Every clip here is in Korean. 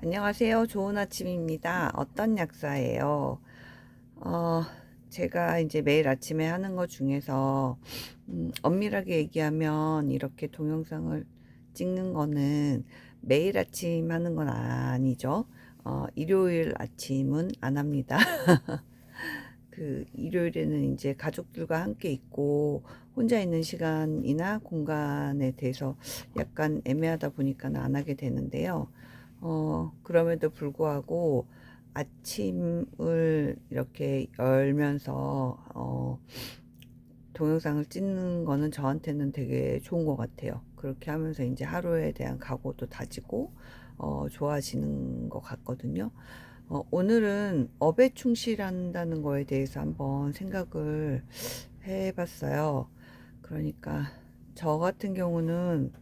안녕하세요. 좋은 아침입니다. 어떤 약사예요? 어, 제가 이제 매일 아침에 하는 것 중에서, 엄밀하게 얘기하면 이렇게 동영상을 찍는 거는 매일 아침 하는 건 아니죠. 일요일 아침은 안 합니다. 그 일요일에는 이제 가족들과 함께 있고 혼자 있는 시간이나 공간에 대해서 약간 애매하다 보니까 안 하게 되는데요. 그럼에도 불구하고 아침을 이렇게 열면서 동영상을 찍는 거는 저한테는 되게 좋은 것 같아요. 그렇게 하면서 이제 하루에 대한 각오도 다지고 좋아지는 것 같거든요. 오늘은 업에 충실한다는 거에 대해서 한번 생각을 해봤어요. 그러니까 저 같은 경우는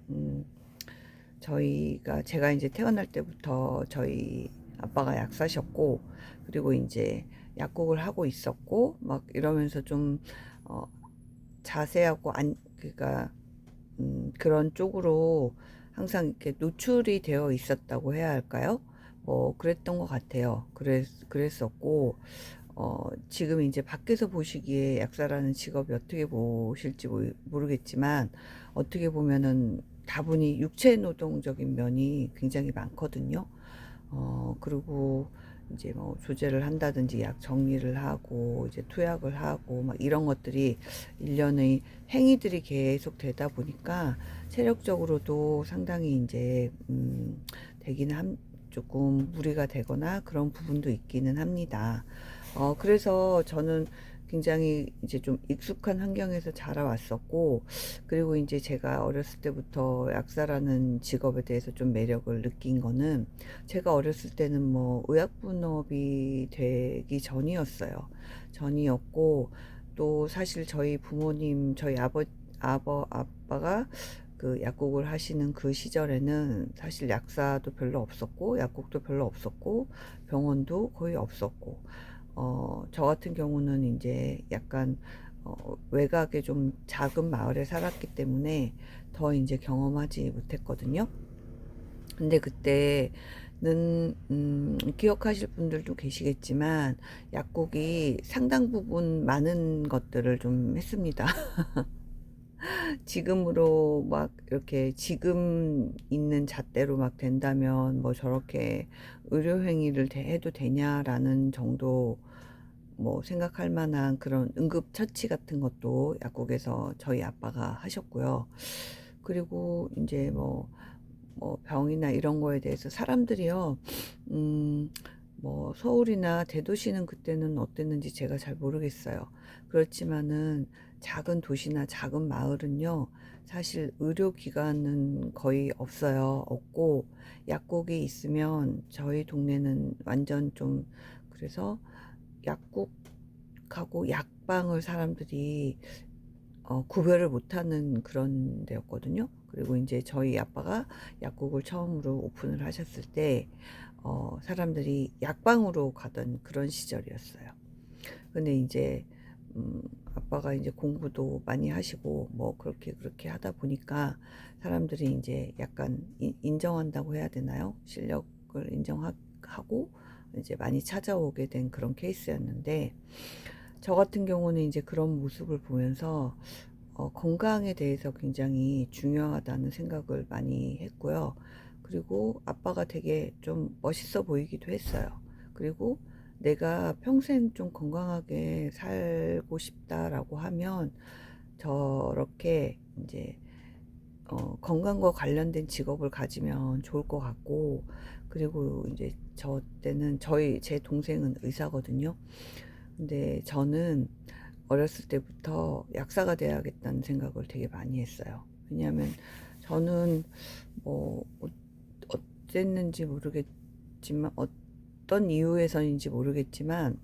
제가 이제 태어날 때부터 저희 아빠가 약사셨고, 그리고 이제 약국을 하고 있었고 막 이러면서 좀 어, 자세하고 그러니까 그런 쪽으로 항상 이렇게 노출이 되어 있었다고 해야 할까요? 뭐 그랬던 것 같아요. 그랬었고 지금 이제 밖에서 보시기에 약사라는 직업이 어떻게 보실지 모르겠지만 어떻게 보면은 다분히 육체 노동적인 면이 굉장히 많거든요. 그리고 이제 뭐 조제를 한다든지 약 정리를 하고 이제 투약을 하고 막 이런 것들이 일련의 행위들이 계속 되다 보니까 체력적으로도 상당히 이제 되기는 조금 무리가 되거나 그런 부분도 있기는 합니다. 그래서 저는 굉장히 이제 좀 익숙한 환경에서 자라왔었고, 그리고 이제 제가 어렸을 때부터 약사라는 직업에 대해서 좀 매력을 느낀 거는 제가 어렸을 때는 뭐 의약분업이 되기 전이었어요. 전이었고, 또 사실 저희 부모님, 아빠가 그 약국을 하시는 그 시절에는 사실 약사도 별로 없었고, 약국도 별로 없었고, 병원도 거의 없었고, 저 같은 경우는 이제 약간 외곽에 좀 작은 마을에 살았기 때문에 더 이제 경험하지 못했거든요. 근데 그때는 기억하실 분들도 계시겠지만 약국이 상당 부분 많은 것들을 좀 했습니다. 지금으로 막 이렇게 지금 있는 잣대로 막 된다면 뭐 저렇게 의료 행위를 해도 되냐라는 정도 뭐 생각할 만한 그런 응급처치 같은 것도 약국에서 저희 아빠가 하셨고요. 그리고 이제 뭐 병이나 이런 거에 대해서 사람들이요, 음, 뭐 서울이나 대도시는 그때는 어땠는지 제가 잘 모르겠어요. 그렇지만은 작은 도시나 작은 마을은요, 사실 의료기관은 거의 없어요. 없고, 약국이 있으면 저희 동네는 완전 좀, 그래서 약국하고 약방을 사람들이 구별을 못하는 그런 데였거든요. 그리고 이제 저희 아빠가 약국을 처음으로 오픈을 하셨을 때, 사람들이 약방으로 가던 그런 시절이었어요. 근데 이제, 아빠가 이제 공부도 많이 하시고, 뭐, 그렇게 하다 보니까 사람들이 이제 약간 인정한다고 해야 되나요? 실력을 인정하고, 이제 많이 찾아오게 된 그런 케이스였는데, 저 같은 경우는 이제 그런 모습을 보면서 건강에 대해서 굉장히 중요하다는 생각을 많이 했고요. 그리고 아빠가 되게 좀 멋있어 보이기도 했어요. 그리고 내가 평생 좀 건강하게 살고 싶다라고 하면 저렇게 이제 건강과 관련된 직업을 가지면 좋을 것 같고, 그리고 이제 저 때는 제 동생은 의사거든요. 근데 저는 어렸을 때부터 약사가 돼야겠다는 생각을 되게 많이 했어요. 왜냐하면 저는 뭐 어쨌는지 모르겠지만 어떤 이유에서인지 모르겠지만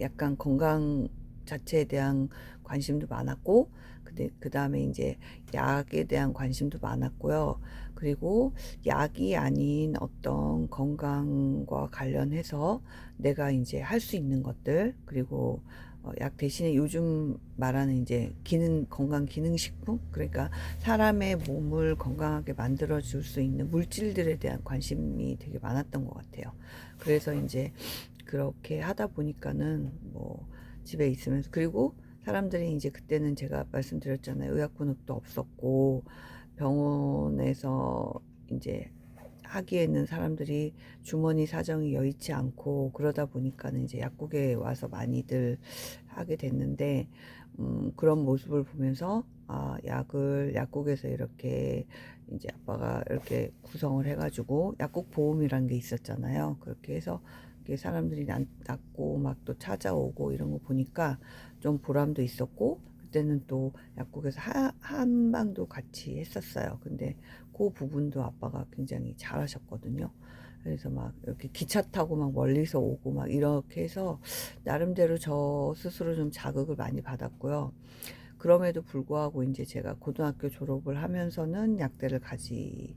약간 건강 자체에 대한 관심도 많았고, 근데 그 다음에 이제 약에 대한 관심도 많았고요. 그리고 약이 아닌 어떤 건강과 관련해서 내가 이제 할 수 있는 것들, 그리고 약 대신에 요즘 말하는 이제 건강 기능식품, 그러니까 사람의 몸을 건강하게 만들어 줄 수 있는 물질들에 대한 관심이 되게 많았던 것 같아요. 그래서 이제 그렇게 하다 보니까는 뭐 집에 있으면서, 그리고 사람들이 이제 그때는 제가 말씀드렸잖아요. 의약분업도 없었고 병원에서 이제 하기에는 사람들이 주머니 사정이 여의치 않고 그러다 보니까는 이제 약국에 와서 많이들 하게 됐는데, 그런 모습을 보면서 약을 약국에서 이렇게 이제 아빠가 이렇게 구성을 해가지고 약국 보험이라는 게 있었잖아요. 그렇게 해서 이렇게 사람들이 낫고 막 또 찾아오고 이런 거 보니까 좀 보람도 있었고, 그때는 또 약국에서 한방도 같이 했었어요. 근데 그 부분도 아빠가 굉장히 잘하셨거든요. 그래서 막 이렇게 기차 타고 막 멀리서 오고 막 이렇게 해서 나름대로 저 스스로 좀 자극을 많이 받았고요. 그럼에도 불구하고 이제 제가 고등학교 졸업을 하면서는 약대를 가지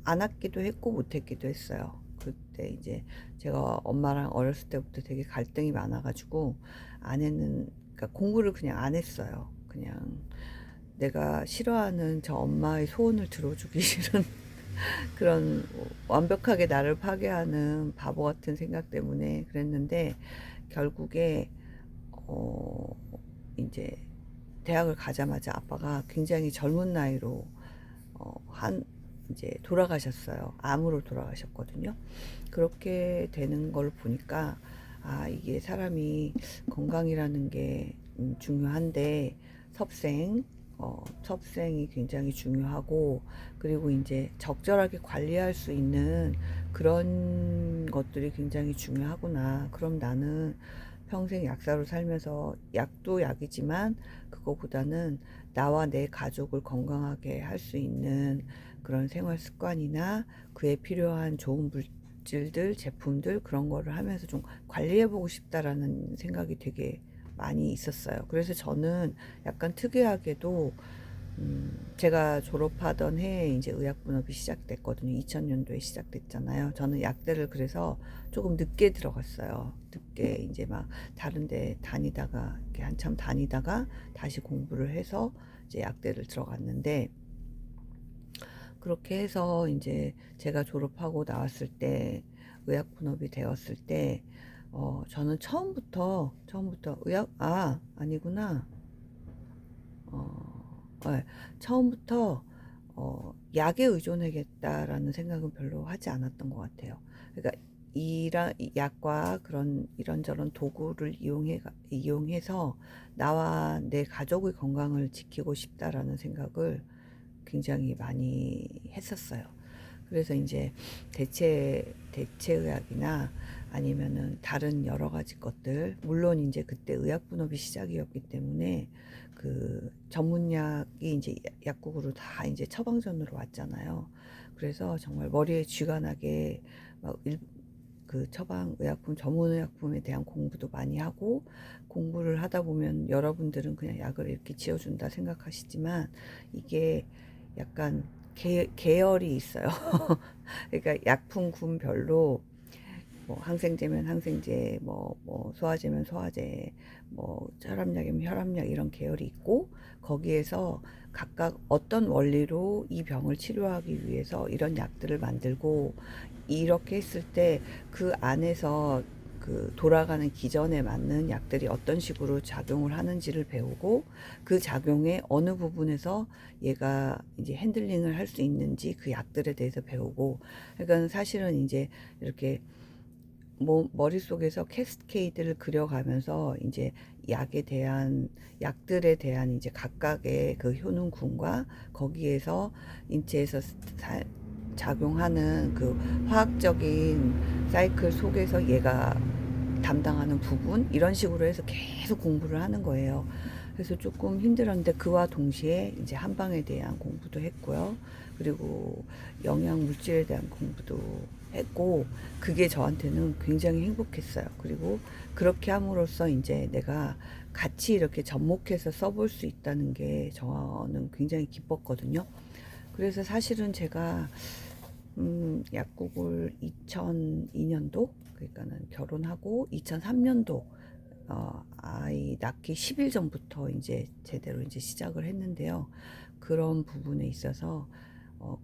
않았기도 했고 못했기도 했어요. 그때 이제 제가 엄마랑 어렸을 때부터 되게 갈등이 많아가지고 아내는, 그러니까 공부를 그냥 안 했어요. 그냥 내가 싫어하는 저 엄마의 소원을 들어주기 싫은 그런, 완벽하게 나를 파괴하는 바보 같은 생각 때문에 그랬는데, 결국에 어 이제 대학을 가자마자 아빠가 굉장히 젊은 나이로 한 이제 돌아가셨어요. 암으로 돌아가셨거든요. 그렇게 되는 걸 보니까 이게 사람이 건강이라는 게 중요한데, 섭생 섭생이 굉장히 중요하고, 그리고 이제 적절하게 관리할 수 있는 그런 것들이 굉장히 중요하구나. 그럼 나는 평생 약사로 살면서, 약도 약이지만 그거보다는 나와 내 가족을 건강하게 할 수 있는 그런 생활 습관이나 그에 필요한 좋은 물질들, 제품들, 그런 거를 하면서 좀 관리해 보고 싶다라는 생각이 되게 많이 있었어요. 그래서 저는 약간 특이하게도 제가 졸업하던 해에 이제 의약분업이 시작됐거든요. 2000년도에 시작됐잖아요. 저는 약대를 그래서 조금 늦게 들어갔어요. 늦게 이제 막 다른 데 다니다가, 이렇게 한참 다니다가 다시 공부를 해서 이제 약대를 들어갔는데, 그렇게 해서 이제 제가 졸업하고 나왔을 때, 의약분업이 되었을 때, 저는 처음부터 아니구나. 네, 처음부터 약에 의존하겠다라는 생각은 별로 하지 않았던 것 같아요. 그러니까 이 약과 그런 이런저런 도구를 이용해서 나와 내 가족의 건강을 지키고 싶다라는 생각을 굉장히 많이 했었어요. 그래서 이제 대체의학이나 아니면은 다른 여러 가지 것들, 물론 이제 그때 의약분업이 시작이었기 때문에 그 전문약이 이제 약국으로 다 이제 처방전으로 왔잖아요. 그래서 정말 머리에 쥐가 나게 막 그 처방 의약품, 전문 의약품에 대한 공부도 많이 하고, 공부를 하다 보면 여러분들은 그냥 약을 이렇게 지어준다 생각하시지만 이게 약간 계열이 있어요. 그러니까 약품군별로 뭐 항생제면 항생제, 뭐 소화제면 소화제, 뭐 혈압약이면 혈압약, 이런 계열이 있고, 거기에서 각각 어떤 원리로 이 병을 치료하기 위해서 이런 약들을 만들고, 이렇게 했을 때 그 안에서 그 돌아가는 기전에 맞는 약들이 어떤 식으로 작용을 하는지를 배우고, 그 작용의 어느 부분에서 얘가 이제 핸들링을 할 수 있는지 그 약들에 대해서 배우고, 그러니까 사실은 이제 이렇게 머릿속에서 캐스케이드를 그려가면서 이제 약들에 대한 이제 각각의 그 효능군과 거기에서 인체에서 작용하는 그 화학적인 사이클 속에서 얘가 담당하는 부분, 이런 식으로 해서 계속 공부를 하는 거예요. 그래서 조금 힘들었는데, 그와 동시에 이제 한방에 대한 공부도 했고요. 그리고 영양 물질에 대한 공부도 했고, 그게 저한테는 굉장히 행복했어요. 그리고 그렇게 함으로써 이제 내가 같이 이렇게 접목해서 써볼 수 있다는 게 저는 굉장히 기뻤거든요. 그래서 사실은 제가 약국을 2002년도, 그러니까는 결혼하고 2003년도 아이 낳기 10일 전부터 이제 제대로 이제 시작을 했는데요. 그런 부분에 있어서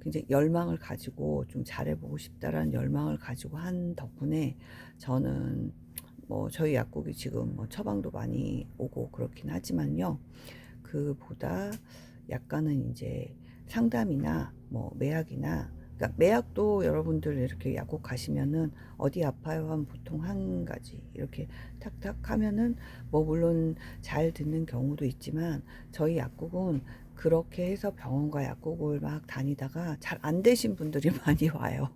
굉장히 열망을 가지고 좀 잘해보고 싶다라는 열망을 가지고 한 덕분에 저는 뭐 저희 약국이 지금 뭐 처방도 많이 오고 그렇긴 하지만요. 그보다 약간은 이제 상담이나 뭐 매약이나, 그러니까 매약도 여러분들 이렇게 약국 가시면은 어디 아파요 하면 보통 한 가지 이렇게 탁탁 하면은 뭐 물론 잘 듣는 경우도 있지만 저희 약국은 그렇게 해서 병원과 약국을 막 다니다가 잘 안 되신 분들이 많이 와요.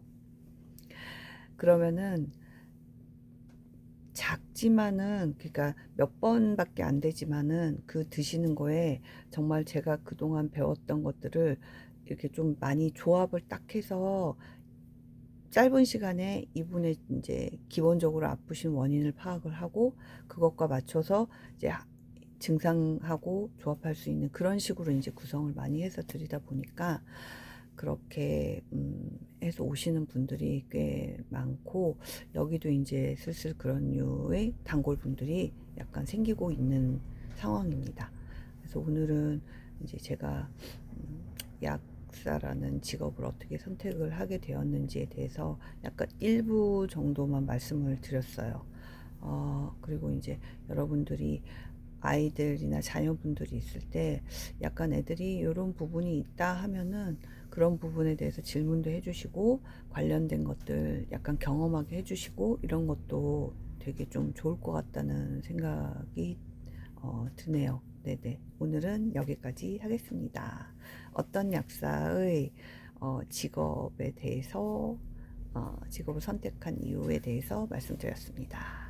그러면은 작지만은, 그러니까 몇 번밖에 안 되지만은 그 드시는 거에 정말 제가 그동안 배웠던 것들을 이렇게 좀 많이 조합을 딱 해서 짧은 시간에 이분의 이제 기본적으로 아프신 원인을 파악을 하고 그것과 맞춰서 이제 증상하고 조합할 수 있는 그런 식으로 이제 구성을 많이 해서 드리다 보니까 그렇게 해서 오시는 분들이 꽤 많고, 여기도 이제 슬슬 그런 류의 단골 분들이 약간 생기고 있는 상황입니다. 그래서 오늘은 이제 제가 약사라는 직업을 어떻게 선택을 하게 되었는지에 대해서 약간 일부 정도만 말씀을 드렸어요. 그리고 이제 여러분들이 아이들이나 자녀분들이 있을 때 약간 애들이 이런 부분이 있다 하면은 그런 부분에 대해서 질문도 해주시고 관련된 것들 약간 경험하게 해주시고 이런 것도 되게 좀 좋을 것 같다는 생각이 드네요. 네네. 오늘은 여기까지 하겠습니다. 어떤 약사의 직업에 대해서 직업을 선택한 이유에 대해서 말씀드렸습니다.